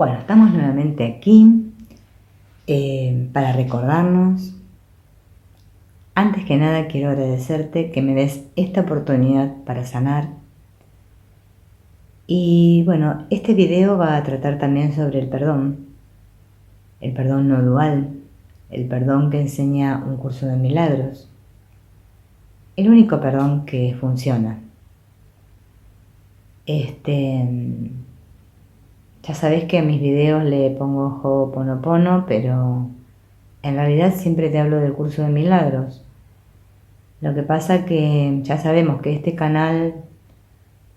Bueno, estamos nuevamente aquí para recordarnos. Antes que nada quiero agradecerte que me des esta oportunidad para sanar. Y bueno, este video va a tratar también sobre el perdón no dual, el perdón que enseña un curso de milagros, el único perdón que funciona. Ya sabés que a mis videos le pongo Ho'oponopono, pero en realidad siempre te hablo del curso de milagros. Lo que pasa que ya sabemos que este canal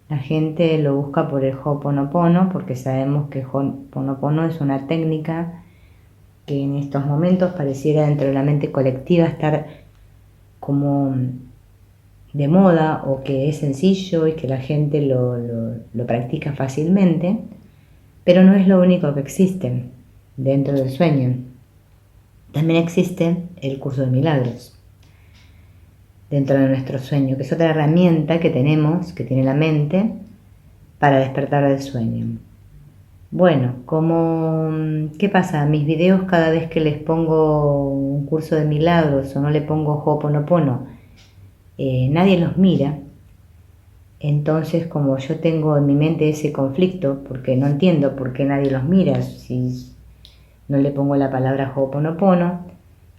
la gente lo busca por el Ho'oponopono, porque sabemos que Ho'oponopono es una técnica que en estos momentos pareciera dentro de la mente colectiva estar como de moda, o que es sencillo y que la gente lo practica fácilmente, pero no es lo único que existe dentro del sueño. También existe el curso de milagros dentro de nuestro sueño, que es otra herramienta que tenemos, que tiene la mente, para despertar del sueño. Bueno, ¿qué pasa? A mis videos, cada vez que les pongo un curso de milagros o no le pongo Ho'oponopono, nadie los mira. Entonces, como yo tengo en mi mente ese conflicto, porque no entiendo por qué nadie los mira si no le pongo la palabra Ho'oponopono,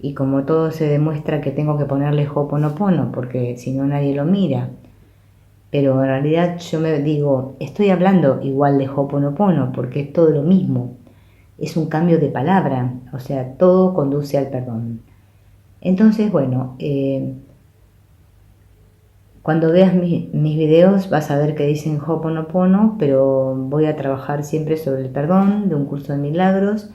y como todo se demuestra que tengo que ponerle Ho'oponopono porque si no nadie lo mira, pero en realidad yo me digo, estoy hablando igual de Ho'oponopono porque es todo lo mismo, es un cambio de palabra, o sea, todo conduce al perdón. Entonces, bueno, cuando veas mis videos vas a ver que dicen Ho'oponopono, pero voy a trabajar siempre sobre el perdón de un curso de milagros.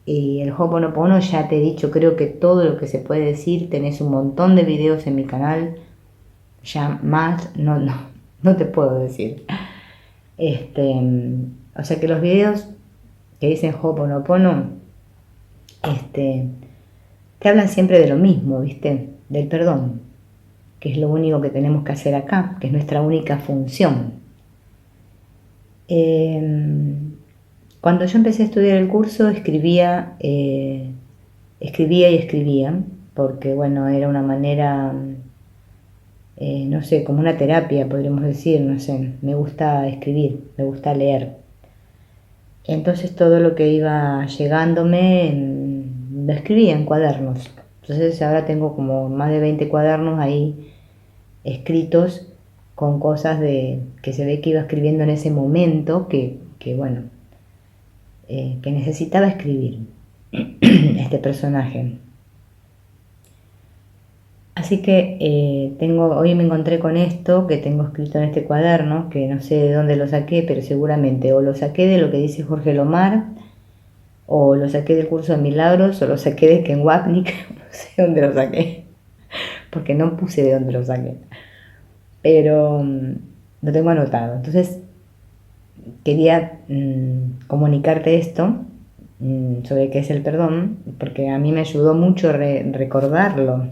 Y el Ho'oponopono ya te he dicho, creo que todo lo que se puede decir, tenés un montón de videos en mi canal, ya más no te puedo decir. O sea que los videos que dicen Ho'oponopono, te hablan siempre de lo mismo, ¿viste? Del perdón, que es lo único que tenemos que hacer acá, que es nuestra única función. Cuando yo empecé a estudiar el curso, escribía y escribía, porque bueno, era una manera, no sé, como una terapia, podríamos decir, no sé, me gusta escribir, me gusta leer. Entonces todo lo que iba llegándome lo escribía en cuadernos. Entonces ahora tengo como más de 20 cuadernos ahí escritos con cosas que se ve que iba escribiendo en ese momento, que bueno, que necesitaba escribir este personaje. Así que hoy me encontré con esto que tengo escrito en este cuaderno, que no sé de dónde lo saqué, pero seguramente o lo saqué de lo que dice Jorge Lomar, o lo saqué del curso de milagros, o lo saqué de Ken Wapnick, no sé dónde lo saqué, porque no puse de dónde lo saqué, pero lo tengo anotado. Entonces quería comunicarte esto sobre qué es el perdón, porque a mí me ayudó mucho recordarlo.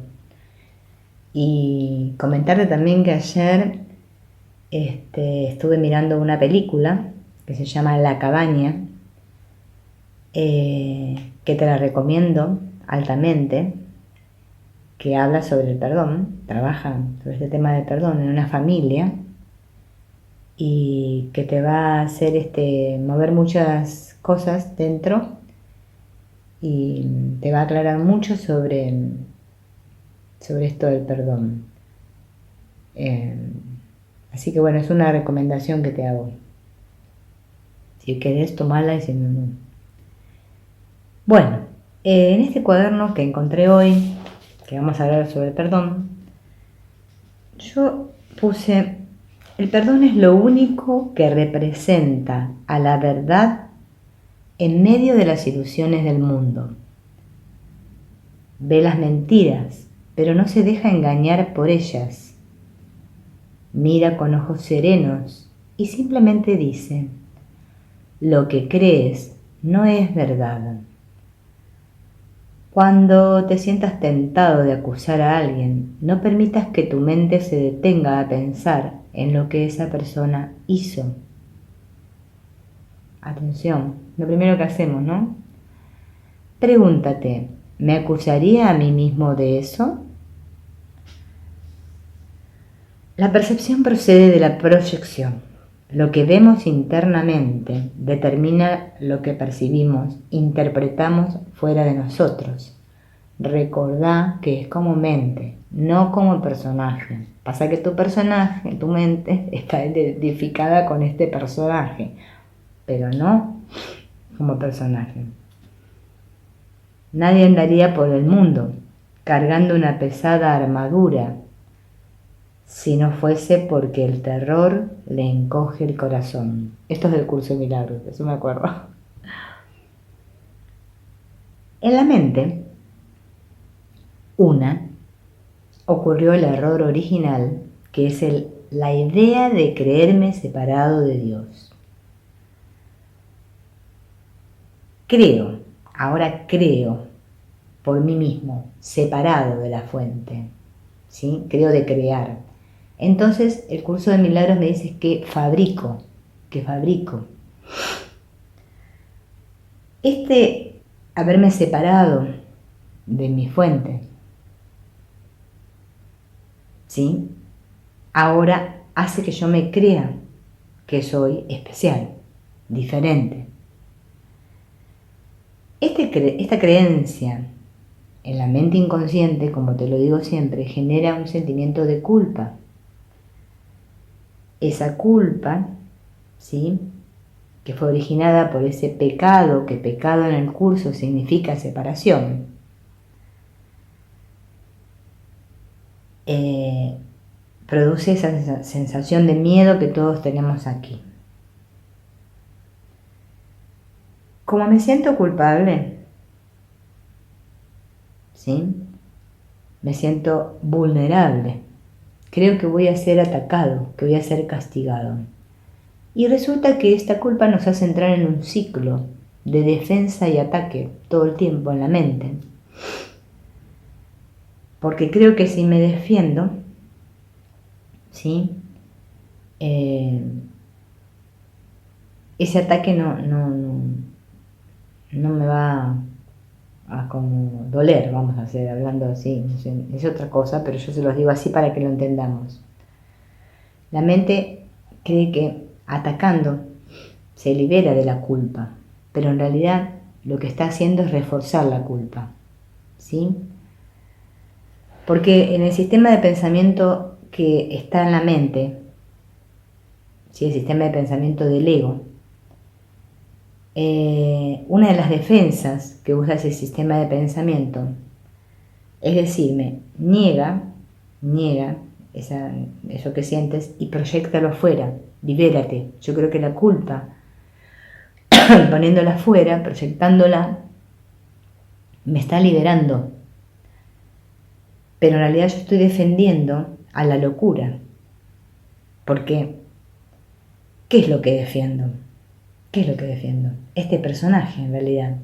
Y comentarte también que ayer estuve mirando una película que se llama La Cabaña, que te la recomiendo altamente, que habla sobre el perdón, trabaja sobre este tema del perdón en una familia, y que te va a hacer mover muchas cosas dentro, y te va a aclarar mucho sobre esto del perdón. Así que bueno, es una recomendación que te hago. Si querés, tomala y si no, no. Bueno, en este cuaderno que encontré hoy, que vamos a hablar sobre el perdón, yo puse: el perdón es lo único que representa a la verdad en medio de las ilusiones del mundo. Ve las mentiras, pero no se deja engañar por ellas. Mira con ojos serenos y simplemente dice: lo que crees no es verdad. Cuando te sientas tentado de acusar a alguien, no permitas que tu mente se detenga a pensar en lo que esa persona hizo. Atención, lo primero que hacemos, ¿no? Pregúntate, ¿me acusaría a mí mismo de eso? La percepción procede de la proyección. Lo que vemos internamente determina lo que percibimos, interpretamos fuera de nosotros. Recordá que es como mente, no como personaje. Pasa que tu personaje, tu mente, está identificada con este personaje, pero no como personaje. Nadie andaría por el mundo cargando una pesada armadura si no fuese porque el terror le encoge el corazón. Esto es del curso de milagros, eso me acuerdo. En la mente, ocurrió el error original, que es la idea de creerme separado de Dios. Ahora creo por mí mismo, separado de la fuente, ¿sí? Creo de crear. Entonces el curso de milagros me dice que fabrico. Haberme separado de mi fuente, ¿sí? Ahora hace que yo me crea que soy especial, diferente. Esta creencia en la mente inconsciente, como te lo digo siempre, genera un sentimiento de culpa. Esa culpa, ¿sí?, que fue originada por ese pecado, que pecado en el curso significa separación, produce esa sensación de miedo que todos tenemos aquí. Como me siento culpable, ¿sí?, me siento vulnerable. Creo que voy a ser atacado, que voy a ser castigado. Y resulta que esta culpa nos hace entrar en un ciclo de defensa y ataque todo el tiempo en la mente. Porque creo que si me defiendo, ¿sí?, ese ataque no me va a como doler, vamos a hacer, hablando así, es otra cosa, pero yo se los digo así para que lo entendamos. La mente cree que atacando se libera de la culpa, pero en realidad lo que está haciendo es reforzar la culpa, ¿sí? Porque en el sistema de pensamiento que está en la mente, ¿sí?, el sistema de pensamiento del ego, una de las defensas que usa ese sistema de pensamiento es decirme, niega eso que sientes y proyéctalo fuera, libérate. Yo creo que la culpa, poniéndola fuera, proyectándola, me está liberando. Pero en realidad yo estoy defendiendo a la locura. ¿Por qué? ¿Qué es lo que defiendo? Este personaje, en realidad.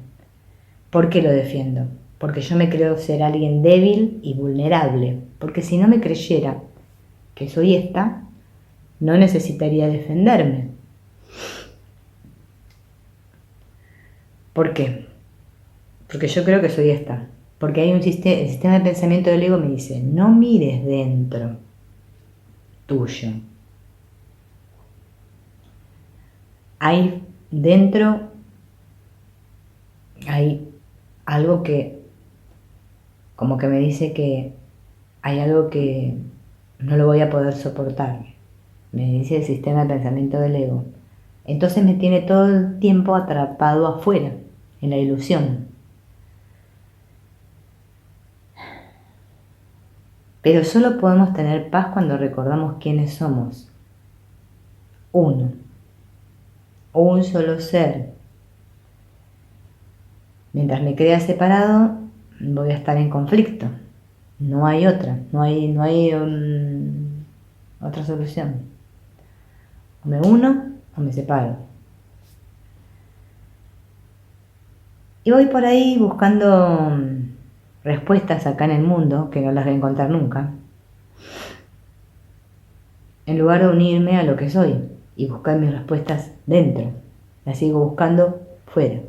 ¿Por qué lo defiendo? Porque yo me creo ser alguien débil y vulnerable. Porque si no me creyera que soy esta, no necesitaría defenderme. ¿Por qué? Porque yo creo que soy esta. Porque hay el sistema de pensamiento del ego me dice, no mires dentro tuyo. Hay dentro, hay algo que, como que me dice que hay algo que no lo voy a poder soportar. Me dice el sistema de pensamiento del ego. Entonces me tiene todo el tiempo atrapado afuera, en la ilusión. Pero solo podemos tener paz cuando recordamos quiénes somos. Uno. Un solo ser. Mientras me crea separado, voy a estar en conflicto. No hay otra, no hay otra solución. O me uno o me separo. Y voy por ahí buscando respuestas acá en el mundo, que no las voy a encontrar nunca, en lugar de unirme a lo que soy y buscar mis respuestas dentro. Las sigo buscando fuera.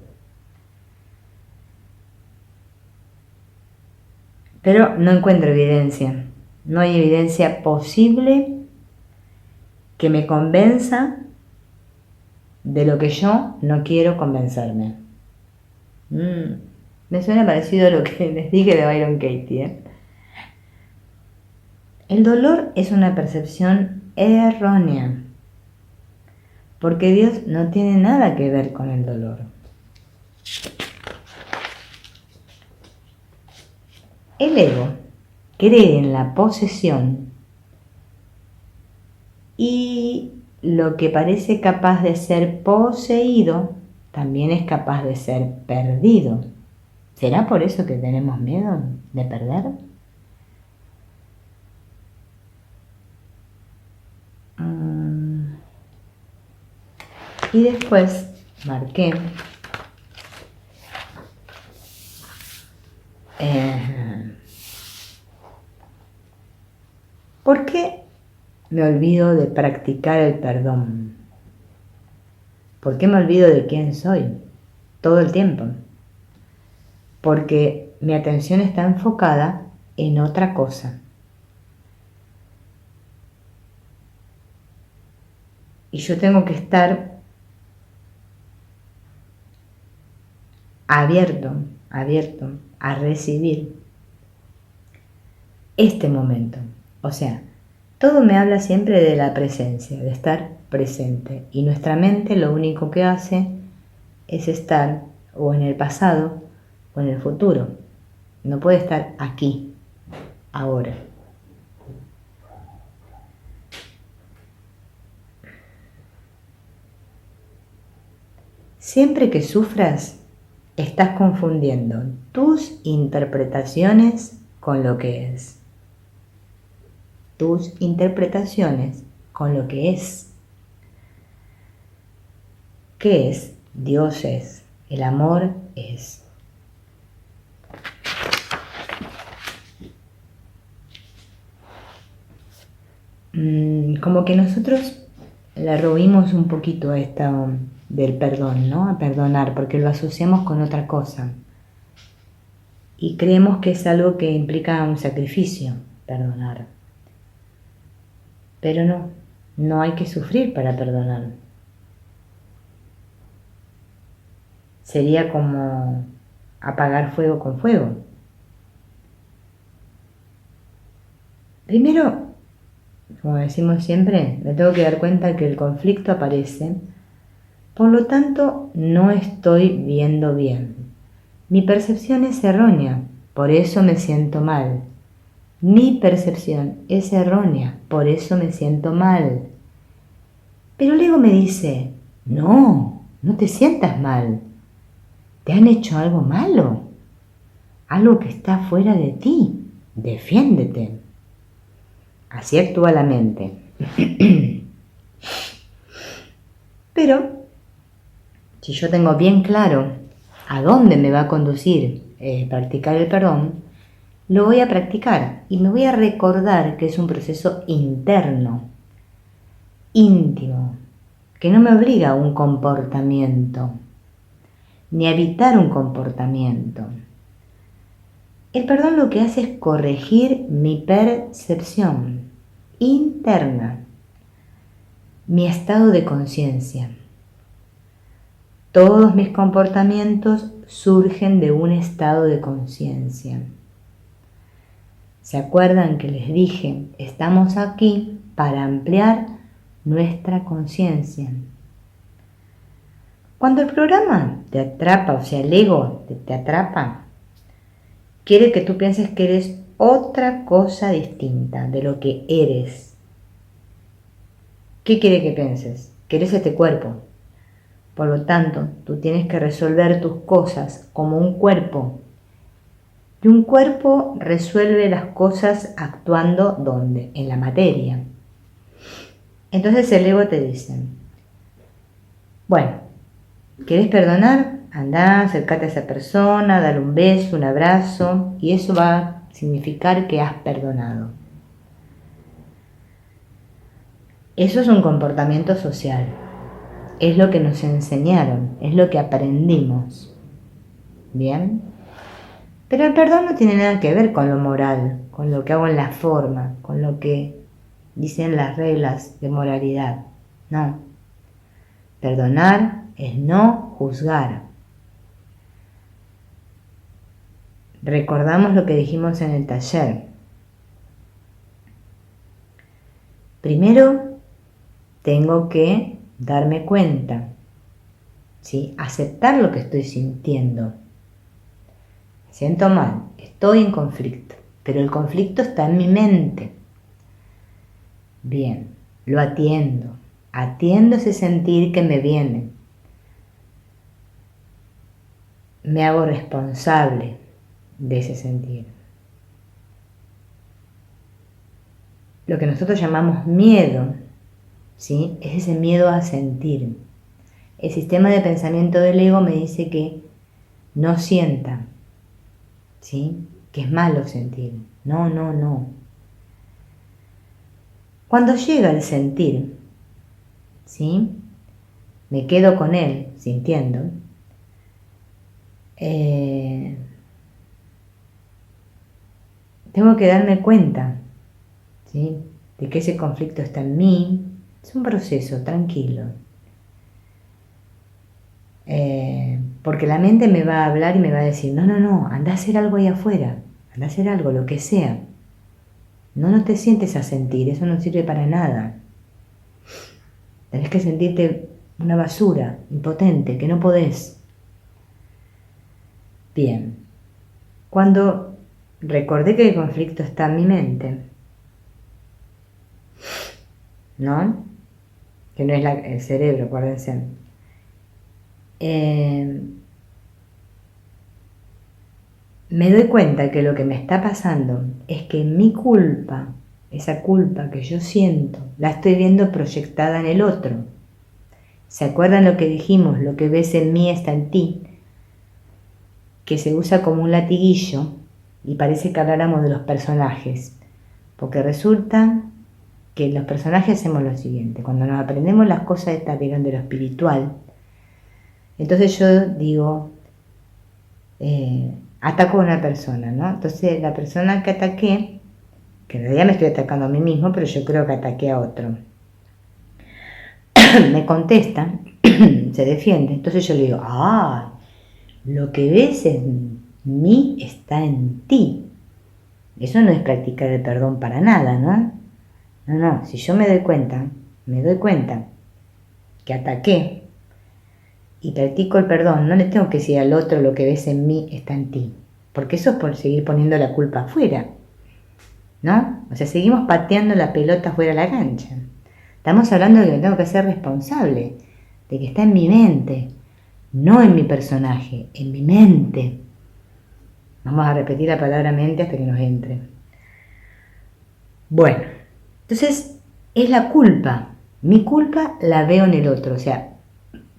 Pero no encuentro evidencia. No hay evidencia posible que me convenza de lo que yo no quiero convencerme. Me suena parecido a lo que les dije de Byron Katie, ¿eh? El dolor es una percepción errónea, porque Dios no tiene nada que ver con el dolor. El ego cree en la posesión y lo que parece capaz de ser poseído también es capaz de ser perdido. ¿Será por eso que tenemos miedo de perder? Y después marqué ¿por qué me olvido de practicar el perdón? ¿Por qué me olvido de quién soy todo el tiempo? Porque mi atención está enfocada en otra cosa. Y yo tengo que estar abierto a recibir este momento. O sea, todo me habla siempre de la presencia, de estar presente. Y nuestra mente lo único que hace es estar o en el pasado o en el futuro. No puede estar aquí, ahora. Siempre que sufras, estás confundiendo tus interpretaciones con lo que es. Tus interpretaciones con lo que es. ¿Qué es? Dios es. El amor es. Como que nosotros le roímos un poquito a esta del perdón, ¿no? A perdonar, porque lo asociamos con otra cosa. Y creemos que es algo que implica un sacrificio, perdonar. Pero no hay que sufrir para perdonar. Sería como apagar fuego con fuego. Primero, como decimos siempre, me tengo que dar cuenta que el conflicto aparece, por lo tanto no estoy viendo bien. Mi percepción es errónea, por eso me siento mal. Mi percepción es errónea, por eso me siento mal. Pero el ego me dice, no te sientas mal. ¿Te han hecho algo malo? Algo que está fuera de ti. Defiéndete. Así actúa la mente. Pero, si yo tengo bien claro a dónde me va a conducir practicar el perdón, lo voy a practicar y me voy a recordar que es un proceso interno, íntimo, que no me obliga a un comportamiento, ni a evitar un comportamiento. El perdón lo que hace es corregir mi percepción interna, mi estado de conciencia. Todos mis comportamientos surgen de un estado de conciencia. ¿Se acuerdan que les dije? Estamos aquí para ampliar nuestra conciencia. Cuando el programa te atrapa, o sea, el ego te atrapa, quiere que tú pienses que eres otra cosa distinta de lo que eres. ¿Qué quiere que pienses? Que eres este cuerpo. Por lo tanto, tú tienes que resolver tus cosas como un cuerpo. Y un cuerpo resuelve las cosas actuando ¿dónde? En la materia. Entonces el ego te dice, bueno, ¿querés perdonar? Andá, acércate a esa persona, dale un beso, un abrazo, y eso va a significar que has perdonado. Eso es un comportamiento social. es lo que nos enseñaron, es lo que aprendimos. ¿Bien? Pero el perdón no tiene nada que ver con lo moral, con lo que hago en la forma, con lo que dicen las reglas de moralidad. No. Perdonar es no juzgar. Recordamos lo que dijimos en el taller. Primero, tengo que darme cuenta, ¿sí? Aceptar lo que estoy sintiendo. Me siento mal, estoy en conflicto, pero el conflicto está en mi mente. Bien, lo atiendo ese sentir que me viene. Me hago responsable de ese sentir. Lo que nosotros llamamos miedo, ¿sí? Es ese miedo a sentir. El sistema de pensamiento del ego me dice que no sienta, ¿sí? Que es malo sentir. No, no, no. Cuando llega el sentir, ¿sí? Me quedo con él, sintiendo. Tengo que darme cuenta, ¿sí? De que ese conflicto está en mí. Es un proceso, tranquilo. Porque la mente me va a hablar y me va a decir, no, no, no, anda a hacer algo ahí afuera, anda a hacer algo, lo que sea. No te sientes a sentir, eso no sirve para nada. Tenés que sentirte una basura, impotente, que no podés. Bien, cuando recordé que el conflicto está en mi mente, ¿no? Que no es el cerebro, acuérdense. Me doy cuenta que lo que me está pasando es que mi culpa, esa culpa que yo siento, la estoy viendo proyectada en el otro. ¿Se acuerdan lo que dijimos? Lo que ves en mí está en ti, que se usa como un latiguillo y parece que habláramos de los personajes, porque resulta que los personajes hacemos lo siguiente: cuando nos aprendemos las cosas estas de lo espiritual, entonces yo digo, ataco a una persona, ¿no? Entonces la persona que ataqué, que en realidad me estoy atacando a mí mismo, pero yo creo que ataqué a otro, me contesta, se defiende, entonces yo le digo, lo que ves en mí está en ti. Eso no es practicar el perdón para nada, ¿no? No, si yo me doy cuenta que ataqué y practico el perdón, no le tengo que decir al otro lo que ves en mí está en ti, porque eso es por seguir poniendo la culpa afuera, ¿no? O sea, seguimos pateando la pelota fuera de la cancha. Estamos hablando de que me tengo que hacer responsable, de que está en mi mente, no en mi personaje, en mi mente. Vamos a repetir la palabra mente hasta que nos entre. Bueno, entonces es la culpa. Mi culpa la veo en el otro, o sea,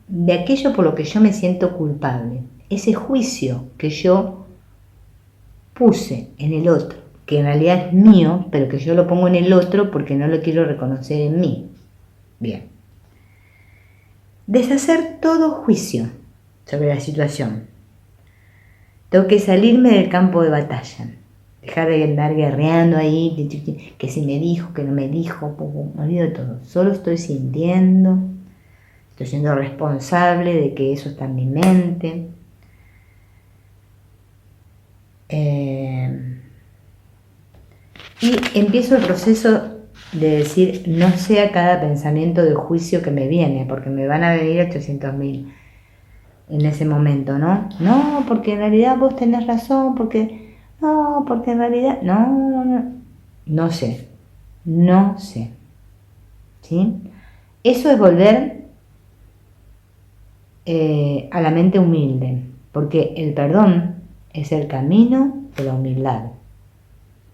de aquello por lo que yo me siento culpable. Ese juicio que yo puse en el otro, que en realidad es mío, pero que yo lo pongo en el otro porque no lo quiero reconocer en mí. Bien. Deshacer todo juicio sobre la situación. Tengo que salirme del campo de batalla. Dejar de andar guerreando ahí, que si me dijo, que no me dijo, me olvido de todo. Solo estoy sintiendo, estoy siendo responsable de que eso está en mi mente. Y empiezo el proceso de decir no sé a cada pensamiento de juicio que me viene, porque me van a venir 800.000 en ese momento, ¿no? No, porque en realidad vos tenés razón, porque en realidad, no sé, ¿sí? Eso es volver a la mente humilde, porque el perdón es el camino de la humildad,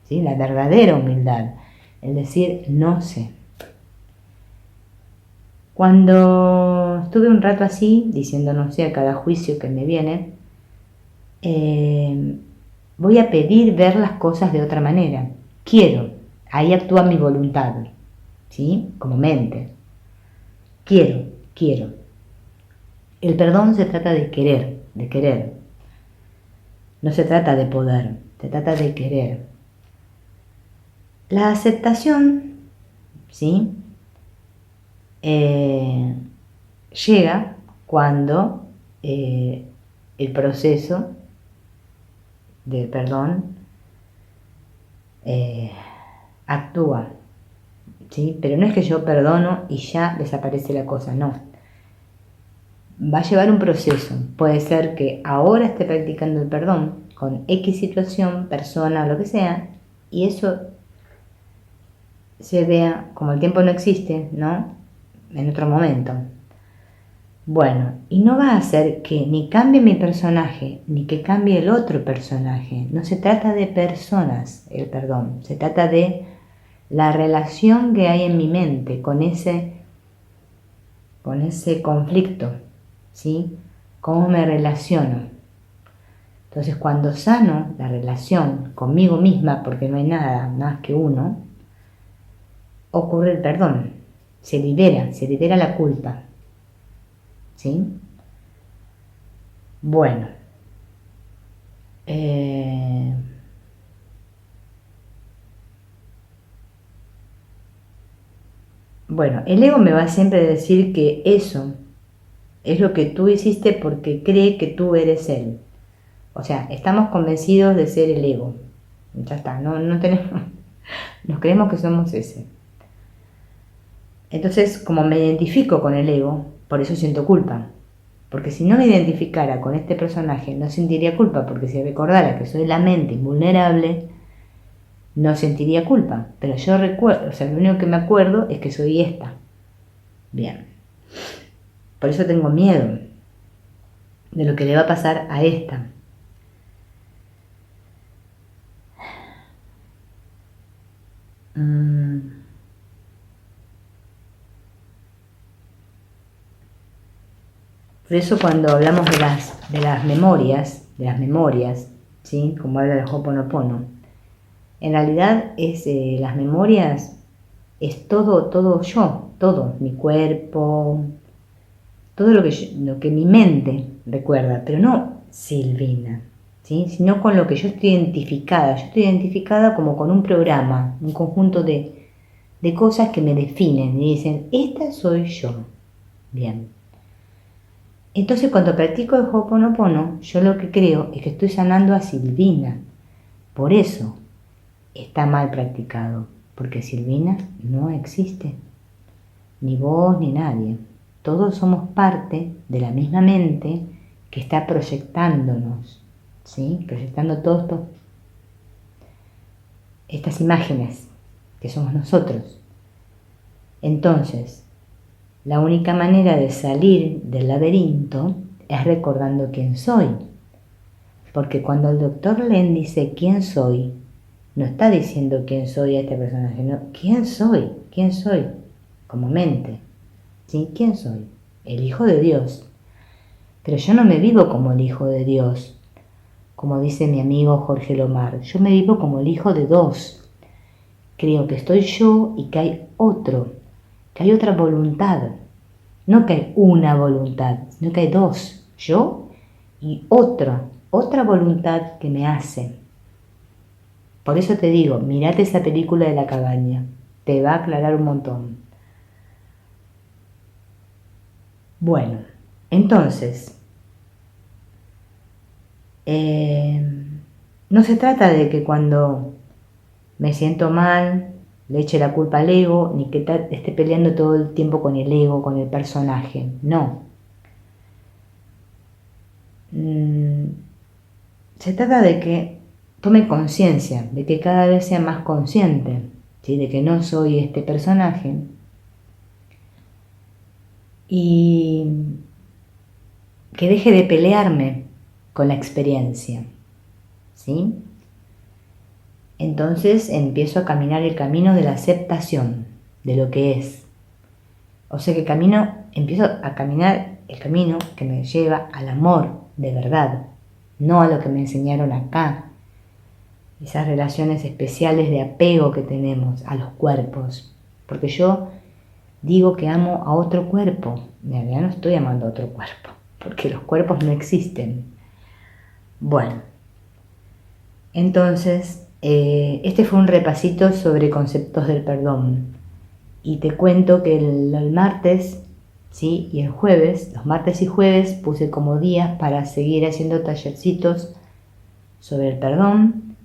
¿sí? La verdadera humildad, es decir, no sé. Cuando estuve un rato así, diciendo no sé a cada juicio que me viene, voy a pedir ver las cosas de otra manera. Quiero, ahí actúa mi voluntad, ¿sí? Como mente. Quiero. El perdón se trata de querer, de querer. No se trata de poder, se trata de querer. La aceptación, ¿sí? Llega cuando el proceso del perdón actúa, ¿sí? Pero no es que yo perdono y ya desaparece la cosa, no. Va a llevar un proceso. Puede ser que ahora esté practicando el perdón con X situación, persona o lo que sea, y eso se vea, como el tiempo no existe, ¿no? En otro momento. Bueno, y no va a hacer que ni cambie mi personaje, ni que cambie el otro personaje. No se trata de personas el perdón, se trata de la relación que hay en mi mente con ese conflicto, ¿sí? ¿Cómo me relaciono? Entonces, cuando sano la relación conmigo misma, porque no hay nada más que uno, ocurre el perdón, se libera la culpa, ¿sí? Bueno, el ego me va siempre a decir que eso es lo que tú hiciste porque cree que tú eres él. O sea, estamos convencidos de ser el ego. Ya está, no tenemos, nos creemos que somos ese. Entonces, como me identifico con el ego, por eso siento culpa. Porque si no me identificara con este personaje, no sentiría culpa, porque si recordara que soy la mente invulnerable, no sentiría culpa. Pero yo recuerdo, o sea, lo único que me acuerdo es que soy esta. Bien. Por eso tengo miedo de lo que le va a pasar a esta. Por eso cuando hablamos de las memorias, ¿sí? Como habla el Ho'oponopono, en realidad las memorias es todo yo, todo, mi cuerpo, todo lo que mi mente recuerda, pero no Silvina, ¿sí? Sino con lo que yo estoy identificada. Yo estoy identificada como con un programa, un conjunto de cosas que me definen y dicen, esta soy yo. Bien. Entonces cuando practico el Ho'oponopono, yo lo que creo es que estoy sanando a Silvina. Por eso está mal practicado, porque Silvina no existe. Ni vos ni nadie. Todos somos parte de la misma mente que está proyectándonos, ¿sí? Proyectando todas estas imágenes que somos nosotros. Entonces, la única manera de salir del laberinto es recordando quién soy. Porque cuando el doctor Len dice quién soy, no está diciendo quién soy a este personaje, no, quién soy, como mente. ¿Sí? ¿Quién soy? El Hijo de Dios. Pero yo no me vivo como el Hijo de Dios, como dice mi amigo Jorge Lomar. Yo me vivo como el Hijo de dos. Creo que estoy yo y que hay otro, que hay otra voluntad. No que hay una voluntad, sino que hay dos. Yo y otra voluntad que me hace. Por eso te digo, mirate esa película de la cabaña. Te va a aclarar un montón. Bueno, entonces, no se trata de que cuando me siento mal le eche la culpa al ego, ni que esté peleando todo el tiempo con el ego, con el personaje. No. Se trata de que tome conciencia, de que cada vez sea más consciente, ¿sí? De que no soy este personaje. Y que deje de pelearme con la experiencia, ¿sí? Entonces empiezo a caminar el camino de la aceptación de lo que es. O sea que empiezo a caminar el camino que me lleva al amor de verdad, no a lo que me enseñaron acá. Esas relaciones especiales de apego que tenemos a los cuerpos. Porque yo digo que amo a otro cuerpo, en realidad no estoy amando a otro cuerpo. porque los cuerpos no existen. Bueno, entonces, este fue un repasito sobre conceptos del perdón. Y te cuento que el martes, ¿sí? Y el jueves, los martes y jueves, puse como días para seguir haciendo tallercitos sobre el perdón.